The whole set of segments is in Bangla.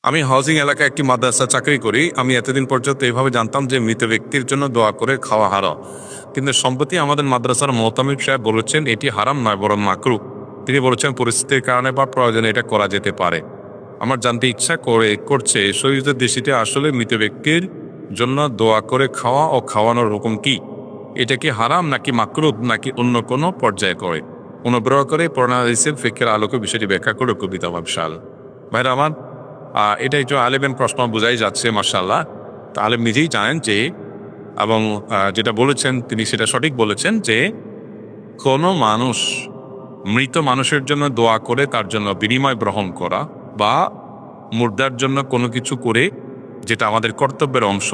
আমি হাউজিং এলাকায় একটি মাদ্রাসা চাকরি করি। আমি এতদিন পর্যন্ত এইভাবে জানতাম যে মৃত ব্যক্তির জন্য দোয়া করে খাওয়া হারাম, কিন্তু সম্প্রতি আমাদের মাদ্রাসার মোহতামিম সাহেব বলেছেন এটি হারাম নয় বরং মাকরুহ। তিনি বলেছেন পরিস্থিতির কারণে বা প্রয়োজনে এটা করা যেতে পারে। আমার জানতে ইচ্ছা করছে শরীয়তের দৃষ্টিতে আসলে মৃত ব্যক্তির জন্য দোয়া করে খাওয়া ও খাওয়ানোর হুকুম কি? এটা কি হারাম নাকি মাকরুহ নাকি অন্য কোনো পর্যায়ে করে? অনুগ্রহ করে পুরানা হাদিসের ফিকহের আলোকে বিষয়টি ব্যাখ্যা করে কবিতা ভাবসাল। ভাইরা আমার, এটা একটু আলেমের প্রশ্ন বোঝাই যাচ্ছে মাশাআল্লাহ। তা আলেম নিজেই জানেন যে, এবং যেটা বলেছেন তিনি সেটা সঠিক বলেছেন যে কোনো মানুষ মৃত মানুষের জন্য দোয়া করে তার জন্য বিনিময় গ্রহণ করা বা মুর্দার জন্য কোনো কিছু করে যেটা আমাদের কর্তব্যের অংশ,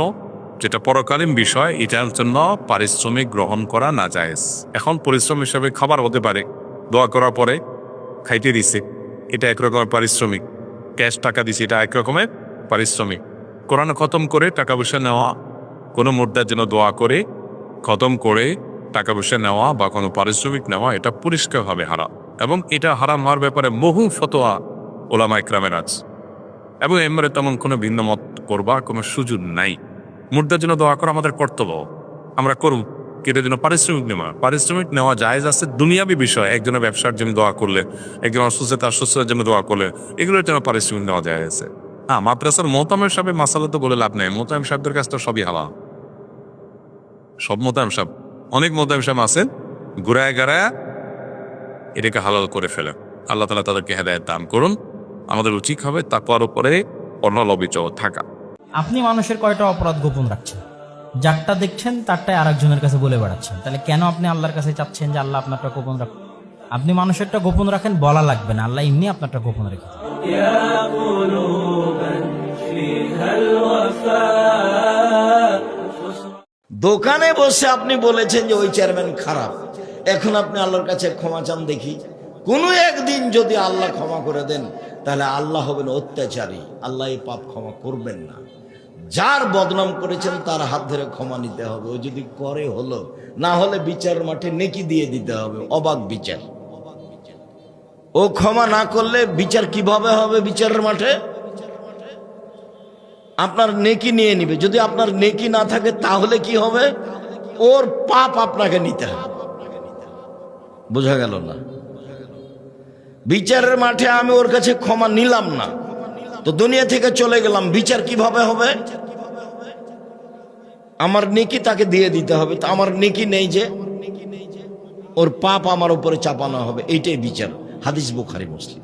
যেটা পরকালীন বিষয়, এটার জন্য পারিশ্রমিক গ্রহণ করা না জায়েজ। এখন পরিশ্রম হিসাবে খাবার হতে পারে, দোয়া করার পরে খাইতে দিছে, এটা একরকমের পারিশ্রমিক। ক্যাশ টাকা দিছে, এটা একরকমের পারিশ্রমিক। কোরআন খতম করে টাকা পয়সা নেওয়া, কোনো মুর্দার জন্য দোয়া করে খতম করে টাকা পয়সা নেওয়া বা কোনো পারিশ্রমিক নেওয়া, এটা পরিষ্কারভাবে হারাম। এবং এটা হারাম হওয়ার ব্যাপারে বহু ফতোয়া ওলামা ইকরামের আছে, এবং এমরে তেমন কোনো ভিন্ন মত করবার কোনো সুযোগ নাই। মুর্দার জন্য দোয়া করা আমাদের কর্তব্য, আমরা করব, কিন্তু জন্য পারিশ্রমিক নেওয়া জায়েজ আছে দুনিয়াবী বিষয়। একজনের ব্যবসার জন্য দোয়া করলে, একজন অসুস্থতার জন্য দোয়া করলে, এগুলোর জন্য পারিশ্রমিক নেওয়া যায় আছে। মাদ্রাসার মোহতামিম সাহেবের মাসালা তো বলে লাভ নেই। মোহতামিম সাহেবদের কাছে তো সবই হালাল। সব মোহতামিম সাহেব, অনেক মোহতামিম সাহেব আছেন ঘুরায় গাড়ায় এটাকে হালাল করে ফেলেন। আল্লাহ তাআলা তাদেরকে হেদায়েত দান করুন। আমাদের উচিত হবে তাকওয়ার উপরে অনলবিচল থাকা। আপনি মানুষের কয়টা অপরাধ গোপন রাখছেন? যারটা দেখছেন তারটাই আরেকজনের কাছে বলে বেড়াচ্ছেন। তাহলে কেন আপনি আল্লাহর কাছে চাচ্ছেন যে আল্লাহ আপনারটা গোপন রাখুন? আপনি মানুষেরটা গোপন রাখেন, বলা লাগবে না, আল্লাহ এমনি আপনারটা গোপন রেখে। দোকানে বসে আপনি বলেছেন যে ওই চেয়ারম্যান খারাপ, এখন আপনি আল্লাহর কাছে ক্ষমা চান দেখি। কোনো একদিন যদি আল্লাহ ক্ষমা করে দেন তাহলে আল্লাহ হবেন অত্যাচারী, আল্লাহ এই পাপ ক্ষমা করবেন না। যার বদনাম করেছেন তার হাত ধরে ক্ষমা নিতে হবে। ও যদি করে হলো, না হলে বিচারের মাঠে নেকি দিয়ে দিতে হবে, অবাক বিচার। ও ক্ষমা না করলে বিচার কিভাবে হবে? বিচারের মাঠে আপনার নেকি নিয়ে নিবে। যদি আপনার নেকি না থাকে তাহলে কি হবে? ওর পাপ আপনাকে নিতে হবে। বোঝা গেল না? বিচারের মাঠে আমি ওর কাছে ক্ষমা নিলাম না, তো দুনিয়া থেকে চলে গেলাম, বিচার কিভাবে হবে? আমার নেকি তাকে দিয়ে দিতে হবে। তো আমার নেকি নেই যে, ওর পাপ আমার উপরে চাপানো হবে, এইটাই বিচার। হাদিস বুখারী মুসলিম।